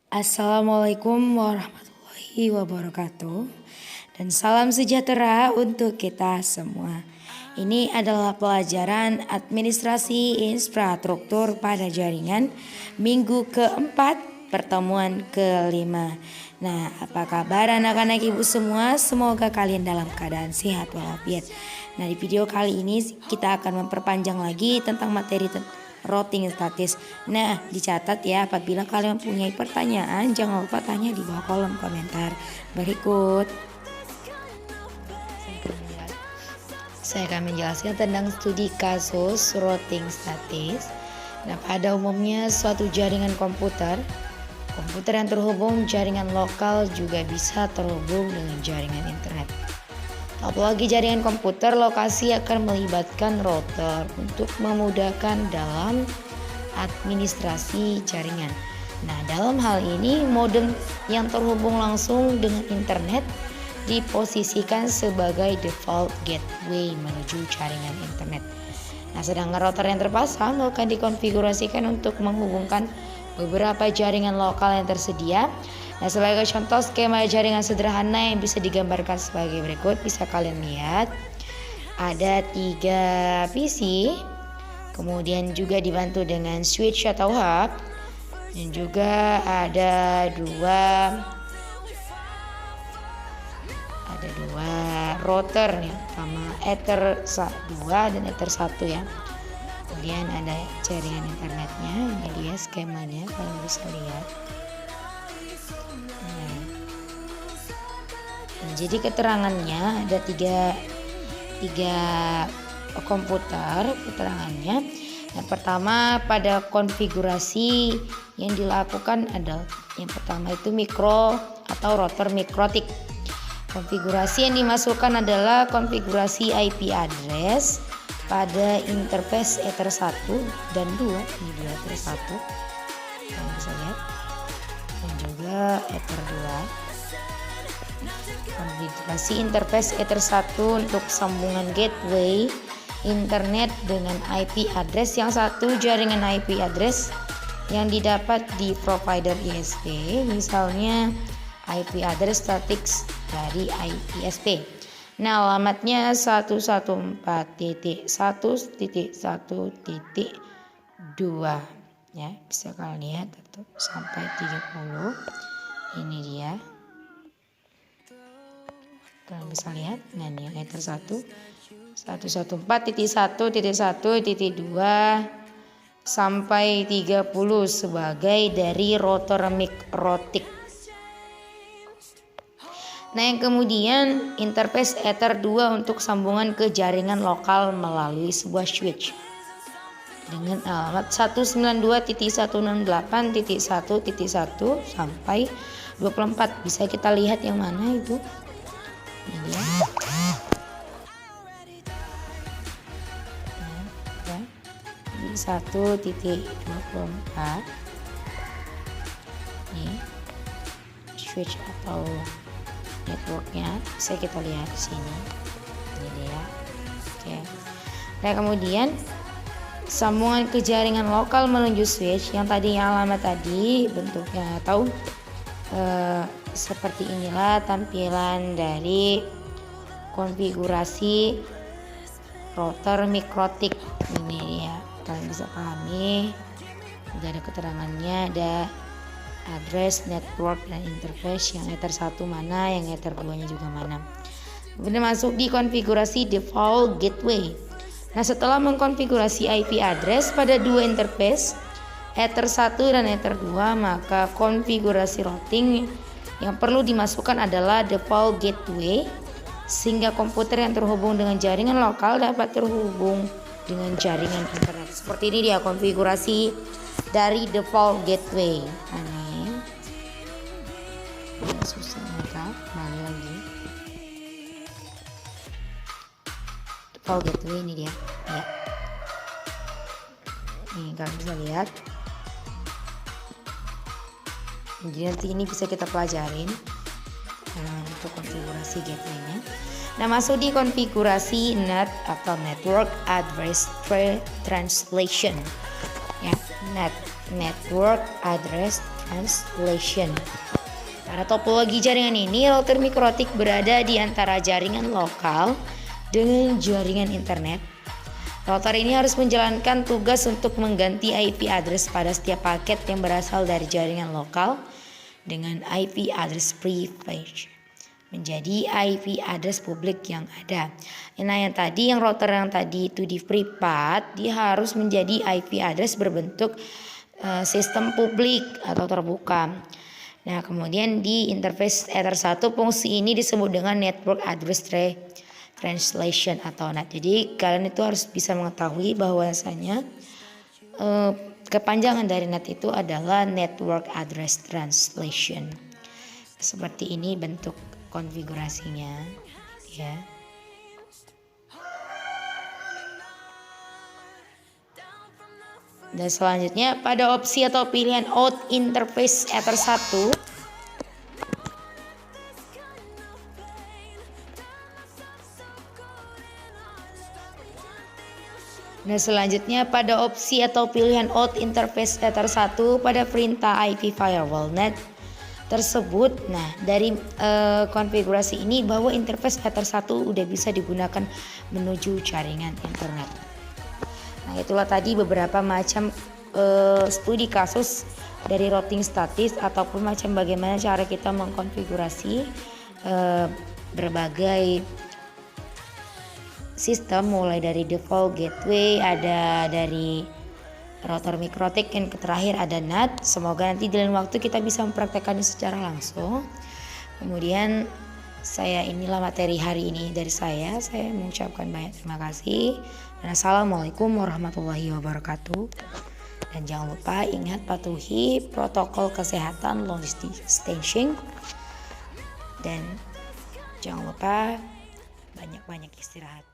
Assalamualaikum warahmatullahi wabarakatuh. Dan salam sejahtera untuk kita semua. Ini adalah pelajaran administrasi infrastruktur pada jaringan minggu keempat, pertemuan kelima. Nah, apa kabar anak-anak ibu semua? Semoga kalian dalam keadaan sehat walafiat. Nah, di video kali ini kita akan memperpanjang lagi tentang materi routing statis. Nah, dicatat ya, apabila kalian mempunyai pertanyaan jangan lupa tanya di bawah kolom komentar berikut. Saya akan menjelaskan tentang studi kasus routing statis. Nah, pada umumnya suatu jaringan komputer yang terhubung jaringan lokal juga bisa terhubung dengan jaringan internet. Apalagi jaringan komputer, lokasi akan melibatkan router untuk memudahkan dalam administrasi jaringan. Nah, dalam hal ini modem yang terhubung langsung dengan internet diposisikan sebagai default gateway menuju jaringan internet. Nah, sedangkan router yang terpasang akan dikonfigurasikan untuk menghubungkan beberapa jaringan lokal yang tersedia. Nah, sebagai contoh skema jaringan sederhana yang bisa digambarkan sebagai berikut, bisa kalian lihat ada 3 PC, kemudian juga dibantu dengan switch atau hub, dan juga ada dua router nih, pertama Ether 2 dan Ether 1 ya. Kemudian ada jaringan internetnya, ini dia skemanya kalian bisa lihat. Jadi keterangannya ada tiga komputer keterangannya. Yang pertama, pada konfigurasi yang dilakukan adalah yang pertama itu mikro atau router mikrotik. Konfigurasi yang dimasukkan adalah konfigurasi IP address pada interface Ether 1 dan 2. Ini dia Ether 1. Kalian bisa lihat. Dan juga Ether 2. Konfigurasi interface Ether 1 untuk sambungan gateway internet dengan IP address yang satu jaringan IP address yang didapat di provider ISP, misalnya IP address static dari ISP. Nah, alamatnya 114.1.1.2 ya, bisa kalian lihat atau sampai 30. Ini dia. Kalian bisa lihat, nah ini yang Ether 1 114.1.1.2 sampai 30 sebagai dari router mikrotik. Nah, yang kemudian interface Ether 2 untuk sambungan ke jaringan lokal melalui sebuah switch dengan alamat 192.168.1.1 sampai 24. Bisa kita lihat yang mana itu? Ini dia. Ya, di 1.24. Ini switch atau networknya bisa kita lihat di sini. Ini dia. Oke. Nah, kemudian sambungan ke jaringan lokal menuju switch yang tadinya alamat tadi bentuknya atau seperti inilah tampilan dari konfigurasi router mikrotik ini ya. Kalian bisa pahami, udah ada keterangannya, ada address, network, dan interface. Yang Ether 1 mana, yang Ether 2 nya juga mana. Kemudian masuk di konfigurasi default gateway. Nah, setelah mengkonfigurasi IP address pada dua interface Ether 1 dan Ether 2, maka konfigurasi routing yang perlu dimasukkan adalah default gateway sehingga komputer yang terhubung dengan jaringan lokal dapat terhubung dengan jaringan internet. Seperti ini dia konfigurasi dari default gateway. Ini susah mereka, kembali lagi. Default gateway ini dia. Ya. Nih, kalian bisa lihat. Jadi nanti ini bisa kita pelajarin untuk konfigurasi gateway-nya. Nah, masuk di konfigurasi NAT atau Network Address Translation. Ya, NAT Network Address translation. Pada topologi jaringan ini, router mikrotik berada di antara jaringan lokal dengan jaringan internet. Router ini harus menjalankan tugas untuk mengganti IP address pada setiap paket yang berasal dari jaringan lokal dengan IP address private menjadi IP address publik yang ada. Nah, yang router yang tadi itu di privat, dia harus menjadi IP address berbentuk sistem publik atau terbuka. Nah, kemudian di interface Ether 1 fungsi ini disebut dengan Network Address Translation atau NAT. Jadi kalian itu harus bisa mengetahui bahwasanya kepanjangan dari NAT itu adalah Network Address Translation. Seperti ini bentuk konfigurasinya, ya. Dan selanjutnya pada opsi atau pilihan out interface Ether 1 pada opsi atau pilihan out interface Ether 1 pada perintah IP firewall net tersebut. Nah, dari konfigurasi ini bahwa interface Ether 1 udah bisa digunakan menuju jaringan internet. Nah, itulah tadi beberapa macam studi kasus dari routing statis ataupun macam bagaimana cara kita mengkonfigurasi berbagai sistem, mulai dari default gateway, ada dari router mikrotik, yang terakhir ada NAT. Semoga nanti di lain waktu kita bisa mempraktekkannya secara langsung. Kemudian inilah materi hari ini dari saya mengucapkan banyak terima kasih dan assalamualaikum warahmatullahi wabarakatuh. Dan jangan lupa ingat patuhi protokol kesehatan logistik distancing dan jangan lupa banyak-banyak istirahat.